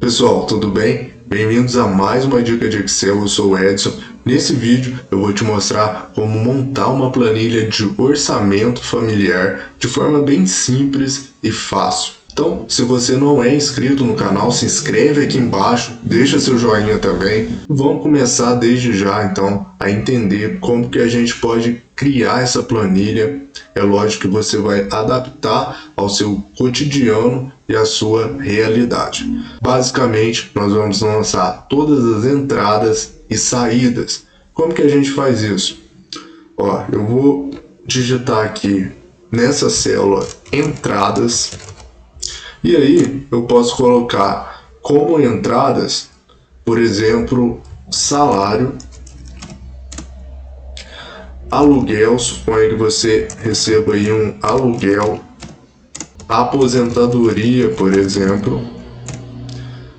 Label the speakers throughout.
Speaker 1: Pessoal, tudo bem? Bem-vindos a mais uma dica de Excel, eu sou o Edson. Nesse vídeo eu vou te mostrar como montar uma planilha de orçamento familiar de forma bem simples e fácil. Então, se você não é inscrito no canal, se inscreve aqui embaixo, deixa seu joinha também. Vamos começar desde já então a entender como que a gente pode criar essa planilha. É lógico que você vai adaptar ao seu cotidiano e à sua realidade. Basicamente, nós vamos lançar todas as entradas e saídas. Como que a gente faz isso? Ó, eu vou digitar aqui nessa célula entradas e aí eu posso colocar como entradas, por exemplo, salário, aluguel, suponha que você receba aí um aluguel, aposentadoria, por exemplo.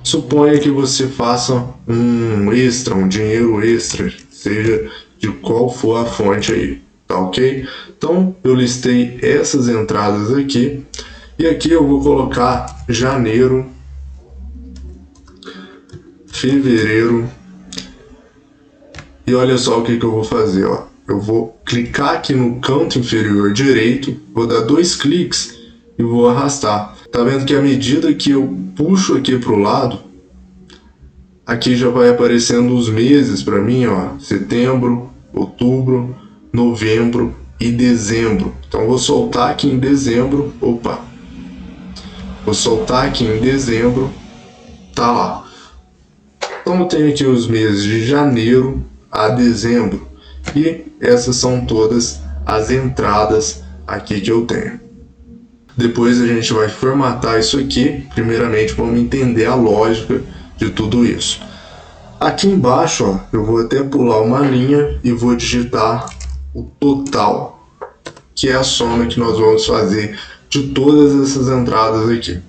Speaker 1: Suponha que você faça um extra, um dinheiro extra, seja de qual for a fonte aí, tá ok? Então eu listei essas entradas aqui e aqui eu vou colocar janeiro, fevereiro e olha só o que eu vou fazer, ó. Eu vou clicar aqui no canto inferior direito, vou dar 2 cliques e vou arrastar. Tá vendo que à medida que eu puxo aqui para o lado, aqui já vai aparecendo os meses para mim, ó, setembro, outubro, novembro e dezembro. Então vou soltar aqui em dezembro, vou soltar aqui em dezembro, tá lá. Então eu tenho aqui os meses de janeiro a dezembro e essas são todas as entradas aqui que eu tenho. Depois a gente vai formatar isso aqui. Primeiramente vamos entender a lógica de tudo isso. Aqui embaixo, ó, eu vou até pular uma linha e vou digitar o total, que é a soma que nós vamos fazer de todas essas entradas aqui.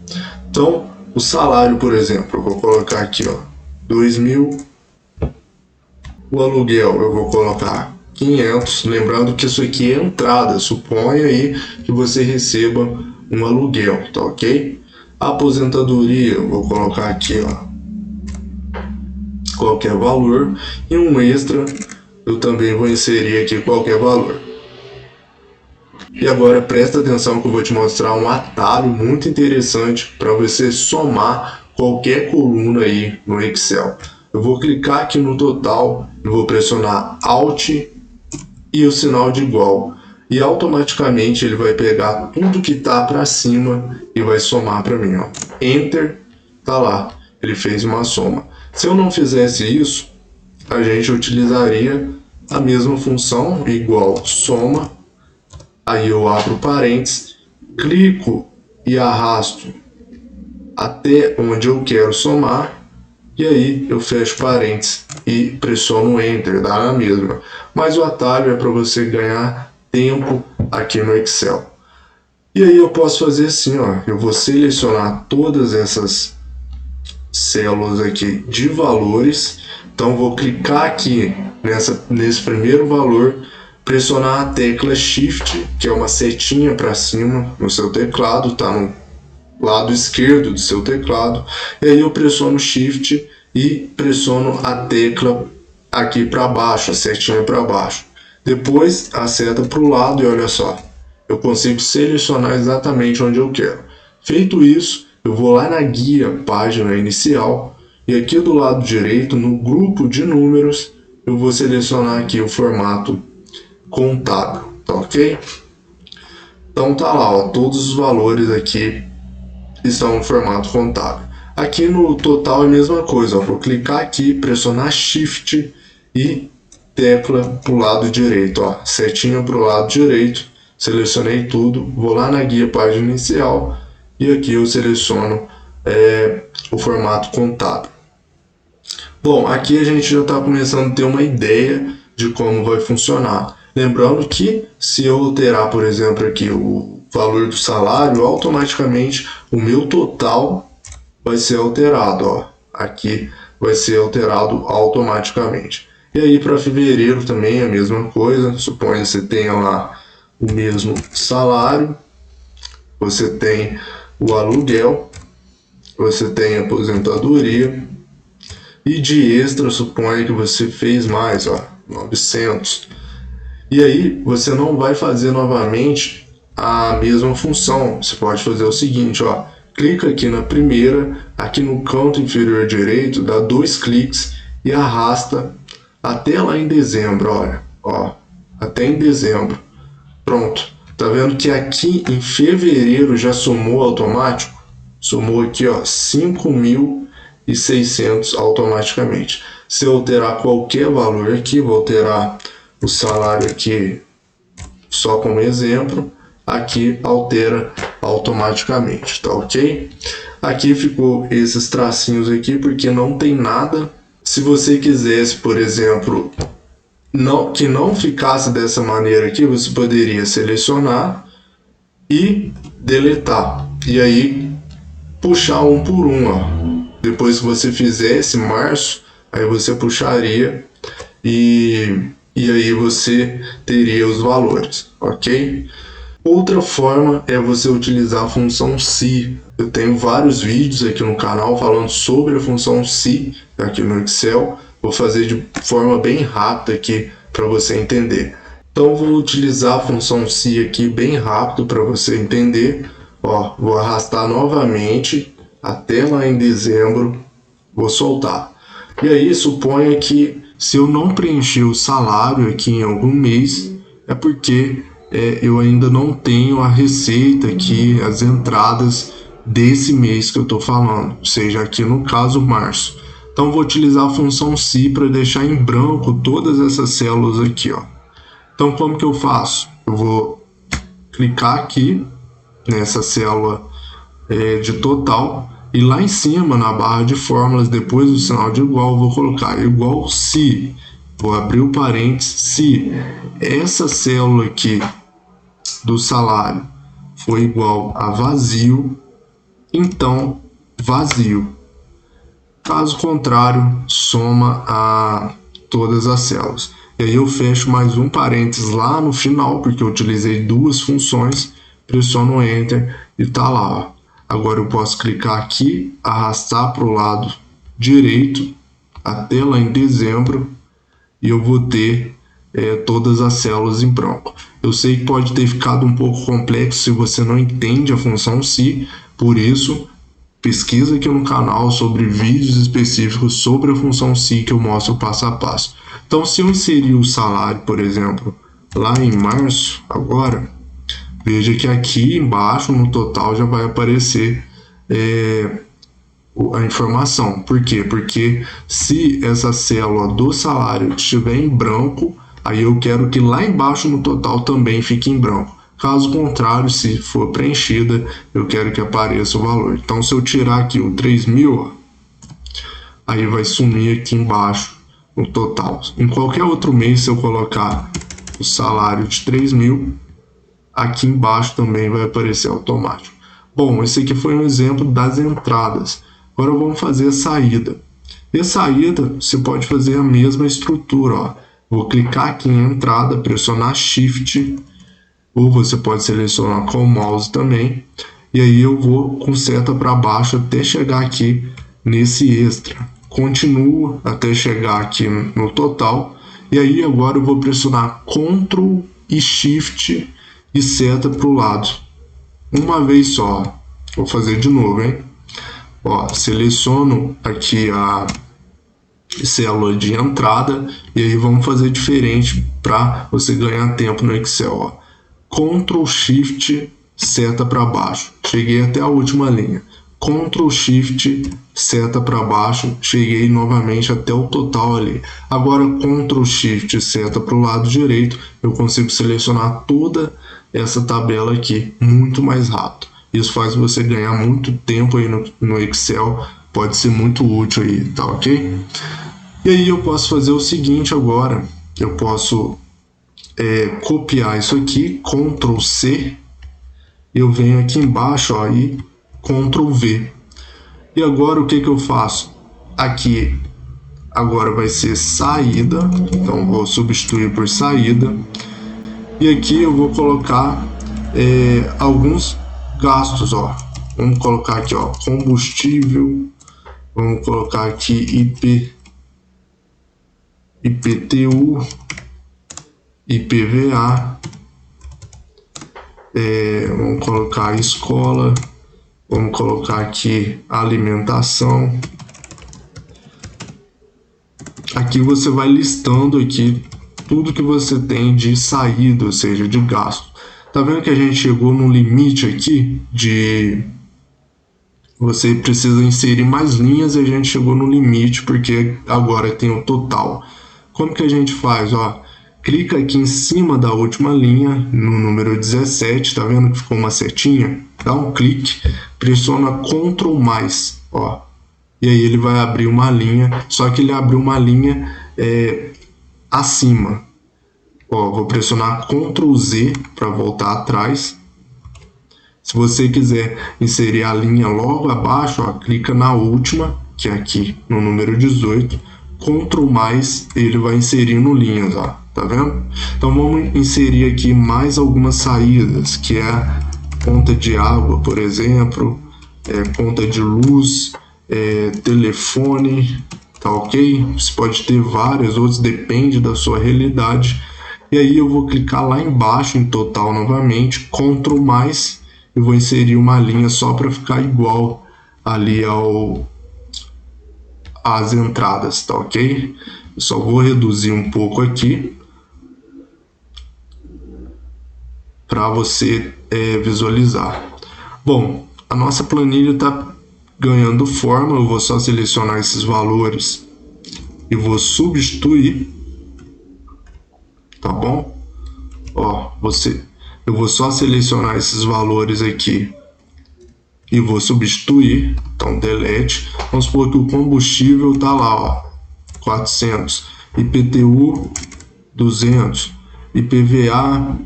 Speaker 1: Então, o salário, por exemplo, eu vou colocar aqui, ó, 2.000. O aluguel eu vou colocar 500. Lembrando que isso aqui é entrada. Suponha aí que você receba um aluguel, tá ok? A aposentadoria eu vou colocar aqui, ó, qualquer valor, e um extra eu também vou inserir aqui qualquer valor. E agora presta atenção que eu vou te mostrar um atalho muito interessante para você somar qualquer coluna aí no Excel. Eu vou clicar aqui no total, eu vou pressionar Alt e o sinal de igual. E automaticamente ele vai pegar tudo que está para cima e vai somar para mim, ó. Enter, tá lá, ele fez uma soma. Se eu não fizesse isso, a gente utilizaria a mesma função, igual soma, aí eu abro parênteses, clico e arrasto até onde eu quero somar, e aí eu fecho parênteses e pressiono Enter, dá na mesma. Mas o atalho é para você ganhar tempo aqui no Excel. E aí eu posso fazer assim, ó, eu vou selecionar todas essas células aqui de valores. Então vou clicar aqui nesse primeiro valor, pressionar a tecla Shift, que é uma setinha para cima no seu teclado, tá no lado esquerdo do seu teclado, e aí eu pressiono Shift e pressiono a tecla aqui para baixo, a setinha para baixo. Depois a seta para o lado e olha só, eu consigo selecionar exatamente onde eu quero. Feito isso, eu vou lá na guia página inicial e aqui do lado direito, no grupo de números, eu vou selecionar aqui o formato contábil, tá ok? Então tá lá, ó, todos os valores aqui estão no formato contábil. Aqui no total é a mesma coisa, ó, vou clicar aqui, pressionar Shift e tecla para o lado direito, ó, setinha para o lado direito, selecionei tudo, vou lá na guia página inicial e aqui eu seleciono o formato contábil. Bom, aqui a gente já está começando a ter uma ideia de como vai funcionar. Lembrando que se eu alterar, por exemplo, aqui o valor do salário, automaticamente o meu total vai ser alterado, ó. Aqui vai ser alterado automaticamente. E aí para fevereiro também é a mesma coisa. Suponha que você tenha lá o mesmo salário, você tem o aluguel, você tem aposentadoria. E de extra, suponha que você fez mais, ó, 900. E aí, você não vai fazer novamente a mesma função. Você pode fazer o seguinte, ó. Clica aqui na primeira, aqui no canto inferior direito, dá 2 cliques e arrasta até lá em dezembro, olha. Ó, até em dezembro. Pronto. Tá vendo que aqui em fevereiro já somou automático? Somou aqui, ó, 5.600 automaticamente. Se eu alterar qualquer valor aqui, vou alterar o salário aqui só como exemplo, aqui altera automaticamente, tá ok? Aqui ficou esses tracinhos aqui porque não tem nada. Se você quisesse, por exemplo, que não ficasse dessa maneira aqui, você poderia selecionar e deletar. E aí puxar um por um, ó. Depois que você fizesse março, aí você puxaria e aí você teria os valores, ok? Outra forma é você utilizar a função se. Eu tenho vários vídeos aqui no canal falando sobre a função se aqui no Excel. Vou fazer de forma bem rápida aqui para você entender. Então vou utilizar a função se aqui bem rápido para você entender. Ó, vou arrastar novamente até lá em dezembro, vou soltar. E aí suponha que se eu não preencher o salário aqui em algum mês, é porque eu ainda não tenho a receita aqui, as entradas desse mês que eu estou falando, ou seja, aqui no caso março. Então vou utilizar a função se para deixar em branco todas essas células aqui, ó. Então como que eu faço? Eu vou clicar aqui nessa célula de total e lá em cima na barra de fórmulas, depois do sinal de igual, eu vou colocar igual se, vou abrir o parênteses, se essa célula aqui do salário foi igual a vazio, então vazio. Caso contrário, soma a todas as células. E aí eu fecho mais um parênteses lá no final, porque eu utilizei duas funções, pressiono Enter e tá lá, ó. Agora eu posso clicar aqui, arrastar para o lado direito, até lá em dezembro, e eu vou ter todas as células em branco. Eu sei que pode ter ficado um pouco complexo se você não entende a função se, por isso pesquisa aqui no canal sobre vídeos específicos sobre a função se que eu mostro passo a passo. Então se eu inserir o salário, por exemplo, lá em março, agora, veja que aqui embaixo no total já vai aparecer a informação. Por quê? Porque se essa célula do salário estiver em branco, aí eu quero que lá embaixo no total também fique em branco. Caso contrário, se for preenchida, eu quero que apareça o valor. Então, se eu tirar aqui o 3.000, aí vai sumir aqui embaixo no total. Em qualquer outro mês, se eu colocar o salário de 3.000, aqui embaixo também vai aparecer automático. Bom, esse aqui foi um exemplo das entradas. Agora vamos fazer a saída. E a saída, você pode fazer a mesma estrutura, ó. Vou clicar aqui em entrada, pressionar Shift, ou você pode selecionar com o mouse também, e aí eu vou com seta para baixo até chegar aqui nesse extra. Continuo até chegar aqui no total, e aí agora eu vou pressionar Ctrl e Shift e seta para o lado. Uma vez só. Vou fazer de novo, hein? Ó, seleciono aqui a célula de entrada, e aí vamos fazer diferente para você ganhar tempo no Excel, ó. Ctrl Shift, seta para baixo, cheguei até a última linha. Ctrl Shift, seta para baixo, cheguei novamente até o total ali. Agora Ctrl Shift, seta para o lado direito, eu consigo selecionar toda essa tabela aqui muito mais rápido. Isso faz você ganhar muito tempo aí no Excel, pode ser muito útil aí, tá ok? E aí eu posso fazer o seguinte agora, eu posso copiar isso aqui, Ctrl C, eu venho aqui embaixo, ó, e Ctrl V. E agora o que eu faço? Aqui agora vai ser saída, então vou substituir por saída, e aqui eu vou colocar alguns gastos, ó. Vamos colocar aqui, ó, combustível. Vamos colocar aqui IPTU, IPVA. Vamos colocar escola. Vamos colocar aqui alimentação. Aqui você vai listando aqui tudo que você tem de saída, ou seja, de gasto. Tá vendo que a gente chegou no limite aqui de você precisa inserir mais linhas e a gente chegou no limite porque agora tem o total. Como que a gente faz? Ó, clica aqui em cima da última linha, no número 17, tá vendo que ficou uma setinha? Dá um clique, pressiona Ctrl+, ó. E aí ele vai abrir uma linha, só que ele abriu uma linha acima. Ó, vou pressionar Ctrl Z para voltar atrás. Se você quiser inserir a linha logo abaixo, ó, clica na última, que é aqui no número 18, Ctrl+, ele vai inserindo linhas, ó, tá vendo? Então vamos inserir aqui mais algumas saídas, que é a conta de água, por exemplo, conta de luz, telefone, tá ok? Você pode ter várias outras, depende da sua realidade. E aí eu vou clicar lá embaixo em total novamente, Ctrl+, e vou inserir uma linha só para ficar igual ali às entradas, tá ok? Eu só vou reduzir um pouco aqui para você visualizar. Bom, a nossa planilha está ganhando forma. Eu vou só selecionar esses valores e vou substituir, tá bom? Ó, eu vou só selecionar esses valores aqui e vou substituir, então delete. Vamos supor que o combustível tá lá, ó, 400, IPTU 200, IPVA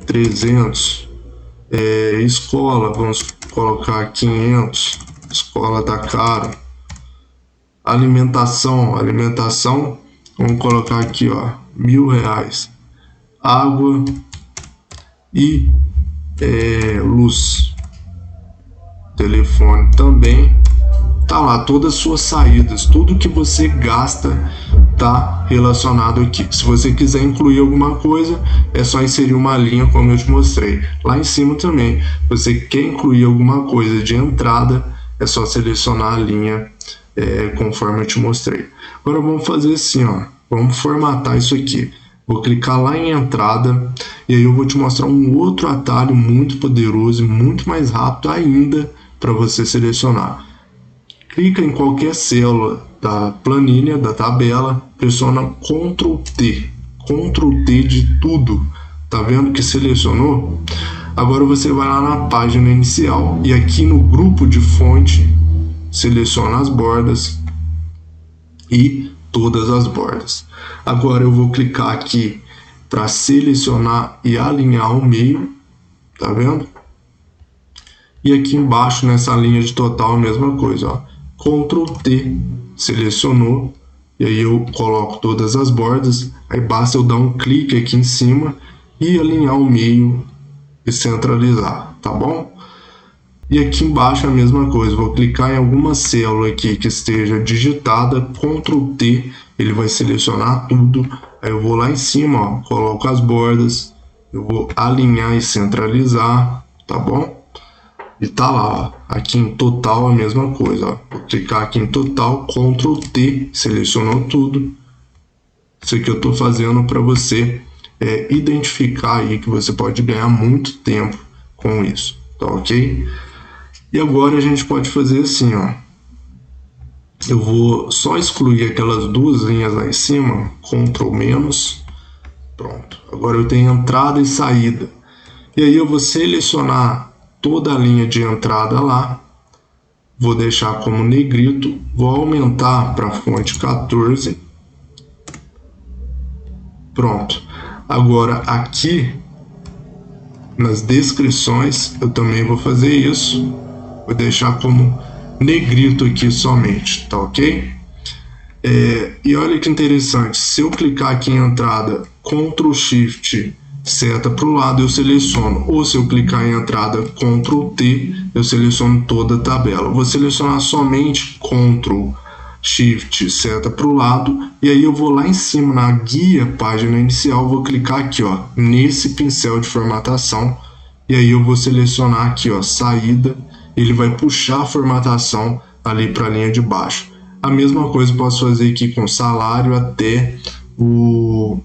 Speaker 1: 300, escola, vamos colocar 500, escola tá caro. Alimentação, vamos colocar aqui, ó, R$1.000. Água e luz, telefone também tá lá, todas as suas saídas, tudo que você gasta tá relacionado aqui. Se você quiser incluir alguma coisa, é só inserir uma linha como eu te mostrei. Lá em cima também, você quer incluir alguma coisa de entrada, é só selecionar a linha conforme eu te mostrei. Agora vamos fazer assim, ó, vamos formatar isso aqui. Vou clicar lá em entrada e aí eu vou te mostrar um outro atalho muito poderoso e muito mais rápido ainda para você selecionar. Clica em qualquer célula da planilha, da tabela, pressiona Ctrl T de tudo. Tá vendo que selecionou? Agora você vai lá na página inicial e aqui no grupo de fonte, seleciona as bordas e todas as bordas. Agora eu vou clicar aqui para selecionar e alinhar o meio, tá vendo? E aqui embaixo nessa linha de total a mesma coisa, ó. Ctrl T, selecionou, e aí eu coloco todas as bordas, aí basta eu dar um clique aqui em cima e alinhar o meio e centralizar, tá bom? E aqui embaixo a mesma coisa, vou clicar em alguma célula aqui que esteja digitada, Ctrl T, ele vai selecionar tudo, aí eu vou lá em cima, ó, coloco as bordas, eu vou alinhar e centralizar, tá bom? E tá lá, ó, aqui em total a mesma coisa, ó, vou clicar aqui em total, Ctrl T, selecionou tudo. Isso aqui eu tô fazendo para você identificar aí que você pode ganhar muito tempo com isso, tá ok? E agora a gente pode fazer assim, ó. Eu vou só excluir aquelas duas linhas lá em cima, Ctrl-, pronto. Agora eu tenho entrada e saída. E aí eu vou selecionar toda a linha de entrada lá, vou deixar como negrito, vou aumentar para a fonte 14, pronto. Agora aqui nas descrições eu também vou fazer isso, vou deixar como negrito aqui somente, tá ok? E olha que interessante, se eu clicar aqui em entrada, Ctrl Shift seta para o lado, eu seleciono. Ou se eu clicar em entrada Ctrl T, eu seleciono toda a tabela. Vou selecionar somente Ctrl Shift, seta para o lado, e aí eu vou lá em cima na guia página inicial, vou clicar aqui, ó, nesse pincel de formatação, e aí eu vou selecionar aqui, ó, saída, ele vai puxar a formatação ali para a linha de baixo. A mesma coisa eu posso fazer aqui com salário até o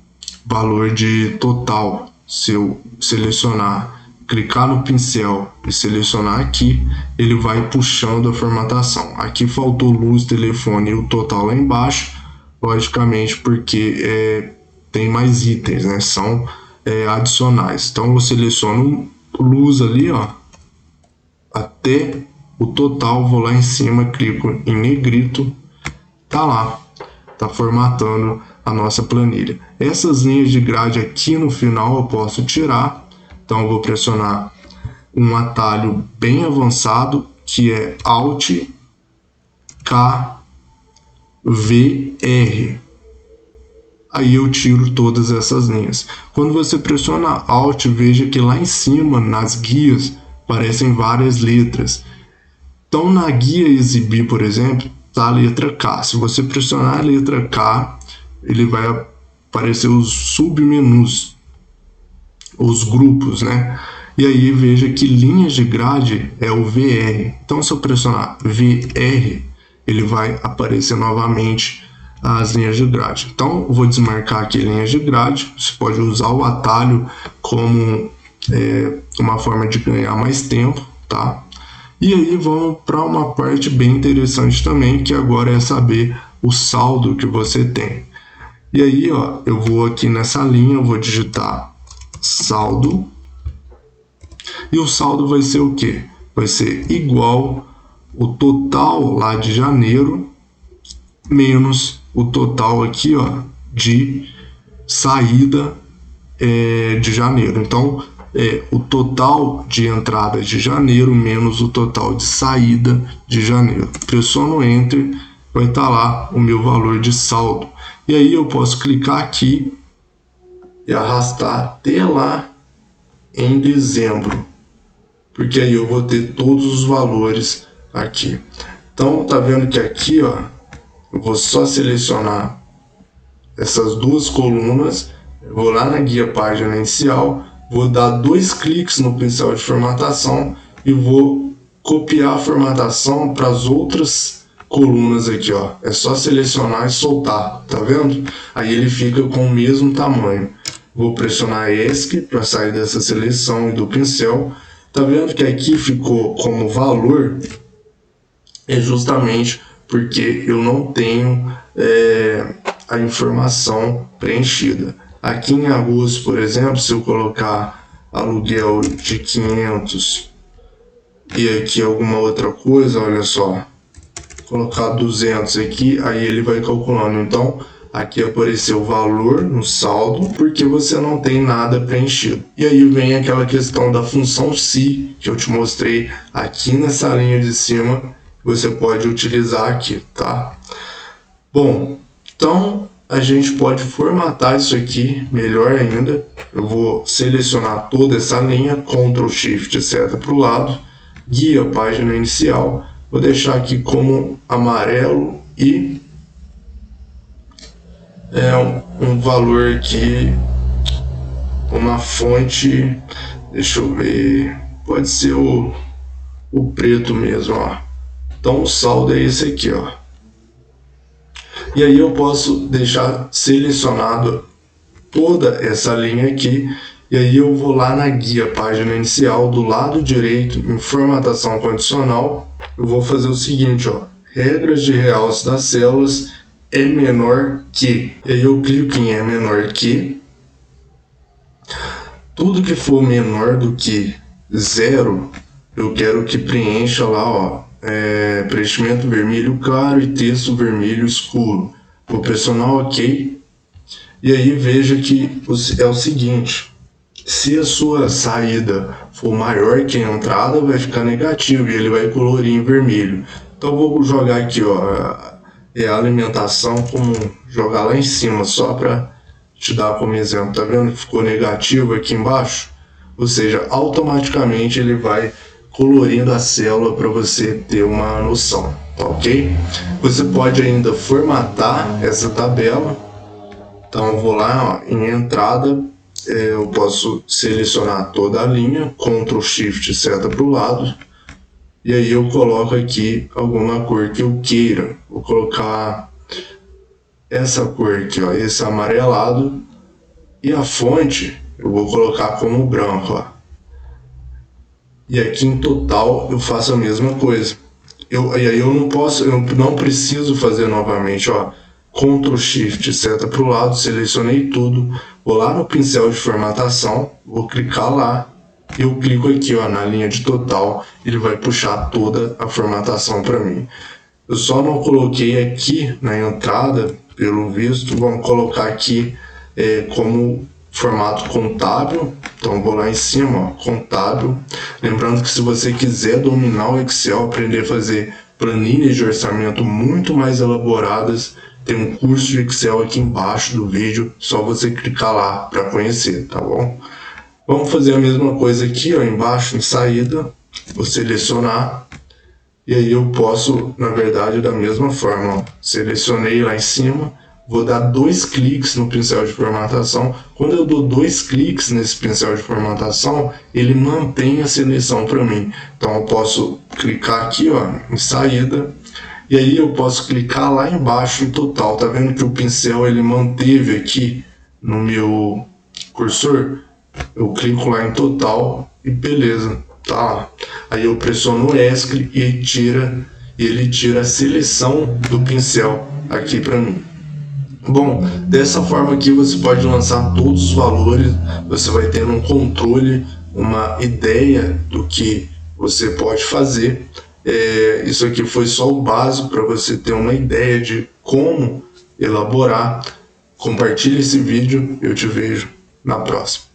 Speaker 1: valor de total. Se eu selecionar, clicar no pincel e selecionar aqui, ele vai puxando a formatação. Aqui faltou luz, telefone e o total lá embaixo, logicamente porque tem mais itens, né? São adicionais. Então eu seleciono luz ali, ó, até o total, vou lá em cima, clico em negrito, tá lá, tá formatando a nossa planilha. Essas linhas de grade aqui no final eu posso tirar, então eu vou pressionar um atalho bem avançado que é Alt K V R. Aí eu tiro todas essas linhas. Quando você pressiona Alt, veja que lá em cima nas guias aparecem várias letras. Então na guia exibir, por exemplo, tá a letra K. Se você pressionar a letra K, ele vai aparecer os submenus, os grupos, né? E aí veja que linhas de grade é o VR. Então se eu pressionar VR, ele vai aparecer novamente as linhas de grade. Então vou desmarcar aqui linhas de grade. Você pode usar o atalho como uma forma de ganhar mais tempo, tá? E aí vamos para uma parte bem interessante também, que agora é saber o saldo que você tem. E aí, ó, eu vou aqui nessa linha, eu vou digitar saldo. E o saldo vai ser o quê? Vai ser igual o total lá de janeiro menos o total aqui, ó, de saída de janeiro. Então, o total de entrada de janeiro menos o total de saída de janeiro. Pressiono Enter, vai estar lá o meu valor de saldo. E aí eu posso clicar aqui e arrastar até lá em dezembro, porque aí eu vou ter todos os valores aqui. Então, tá vendo que aqui, ó, eu vou só selecionar essas duas colunas, vou lá na guia página inicial, vou dar 2 cliques no pincel de formatação e vou copiar a formatação para as outras colunas aqui, ó. É só selecionar e soltar, tá vendo? Aí ele fica com o mesmo tamanho. Vou pressionar ESC para sair dessa seleção e do pincel. Tá vendo que aqui ficou como valor? É justamente porque eu não tenho a informação preenchida. Aqui em agosto, por exemplo, se eu colocar aluguel de 500 e aqui alguma outra coisa, olha só, colocar 200 aqui, aí ele vai calculando. Então, aqui apareceu o valor no saldo, porque você não tem nada preenchido. E aí vem aquela questão da função se, que eu te mostrei aqui nessa linha de cima, você pode utilizar aqui, tá? Bom, então a gente pode formatar isso aqui melhor ainda. Eu vou selecionar toda essa linha, Ctrl Shift seta para o lado, guia página inicial, vou deixar aqui como amarelo e um valor aqui, uma fonte, deixa eu ver, pode ser o preto mesmo, ó. Então o saldo é esse aqui, ó. E aí eu posso deixar selecionado toda essa linha aqui, e aí eu vou lá na guia página inicial, do lado direito, em formatação condicional, eu vou fazer o seguinte, ó, regras de realce das células é menor que, e aí eu clico em é menor que, tudo que for menor do que 0, eu quero que preencha lá, ó, preenchimento vermelho claro e texto vermelho escuro. Vou pressionar OK, e aí veja que é o seguinte, se a sua saída for maior que a entrada, vai ficar negativo e ele vai colorir em vermelho. Então eu vou jogar aqui, ó, a alimentação, como jogar lá em cima, só para te dar como exemplo, tá vendo que ficou negativo aqui embaixo? Ou seja, automaticamente ele vai colorindo a célula para você ter uma noção, ok? Você pode ainda formatar essa tabela. Então eu vou lá, ó, em entrada, eu posso selecionar toda a linha, Ctrl Shift seta para o lado, e aí eu coloco aqui alguma cor que eu queira. Vou colocar essa cor aqui, ó, esse amarelado, e a fonte eu vou colocar como branco, ó. E aqui em total eu faço a mesma coisa. E aí eu não preciso fazer novamente, ó. Ctrl Shift seta para o lado, selecionei tudo, vou lá no pincel de formatação, vou clicar lá, e eu clico aqui, ó, na linha de total, ele vai puxar toda a formatação para mim. Eu só não coloquei aqui na entrada, pelo visto, vamos colocar aqui como formato contábil. Então vou lá em cima, ó, contábil. Lembrando que se você quiser dominar o Excel, aprender a fazer planilhas de orçamento muito mais elaboradas, tem um curso de Excel aqui embaixo do vídeo, só você clicar lá para conhecer, tá bom? Vamos fazer a mesma coisa aqui, ó, embaixo em saída, vou selecionar, e aí eu posso, na verdade, da mesma forma, ó, selecionei lá em cima, vou dar 2 cliques no pincel de formatação. Quando eu dou 2 cliques nesse pincel de formatação, ele mantém a seleção para mim. Então eu posso clicar aqui, ó, em saída, e aí eu posso clicar lá embaixo em total. Tá vendo que o pincel ele manteve aqui no meu cursor? Eu clico lá em total e beleza, tá lá. Aí eu pressiono o ESC e ele tira a seleção do pincel aqui para mim. Bom, dessa forma aqui você pode lançar todos os valores, você vai ter um controle, uma ideia do que você pode fazer. Isso aqui foi só o básico para você ter uma ideia de como elaborar. Compartilhe esse vídeo, eu te vejo na próxima.